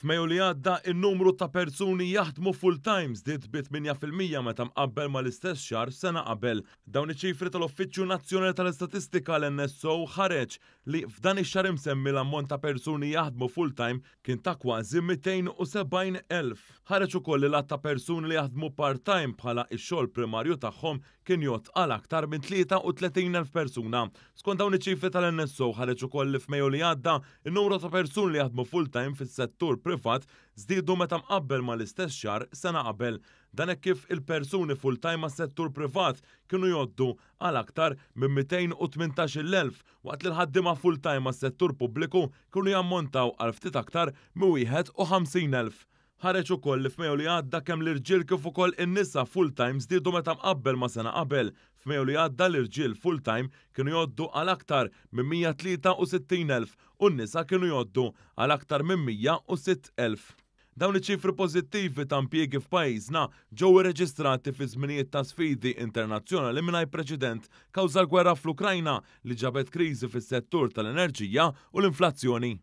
F'Mejju li għadda in-numru ta' persuni jaħdmu full-time żdied bi 8% meta mqabbel mal-istess xahar sena qabel. Dawn iċ-ċifri tal-Uffiċċju Nazzjonali tal-Istatistika l-NSO ħareġ li f'dan ix-xahar imsemmi l-ammont ta' persuni jaħdmu full-time kien ta' kważi 270,000. Ħareġ ukoll li l-att ta' persuni li jaħdmu part-time bħala x-xogħol primarju tagħhom kien jgħod għal aktar minn 33,000 persuna. Skont dawn iċ-ċifri tal-NSO ħareġ ukoll li f'Mejju li għadda in-numru ta' persuni li jaħdmu full-time fis-settur privat żdiedu meta mqabbel mal-istess xahar sena qabel. Dan hekk kif il-persuni full-time mas-settur privat kienu jgħoddu għal aktar minn 218,000 waqt li l-ħaddiema full-time mas-settur pubbliku kienu jammontaw għal ftit aktar minn 51,000. Ħareġ ukoll li f'Mejju li għadda kemm l-irġiel kif ukoll in-nisa full-time żdiedu meta mqabbel ma' sena qabel. F'Mejju li għadda l-irġiel full-time kienu jgħoddu għal aktar minn 163,000 u n-nisa kienu jgħoddu għal aktar minn 106,000. Dawn iċ-ċifri pożittivi ta' impjiegi f'pajjiżna ġew irreġistrati fi żminijiet ta' sfidi internazzjonali mingħajr preċedent kawża l-gwerra fl-Ukrajna li ġabet kriżi fis-settur tal-enerġija u l-inflazzjoni.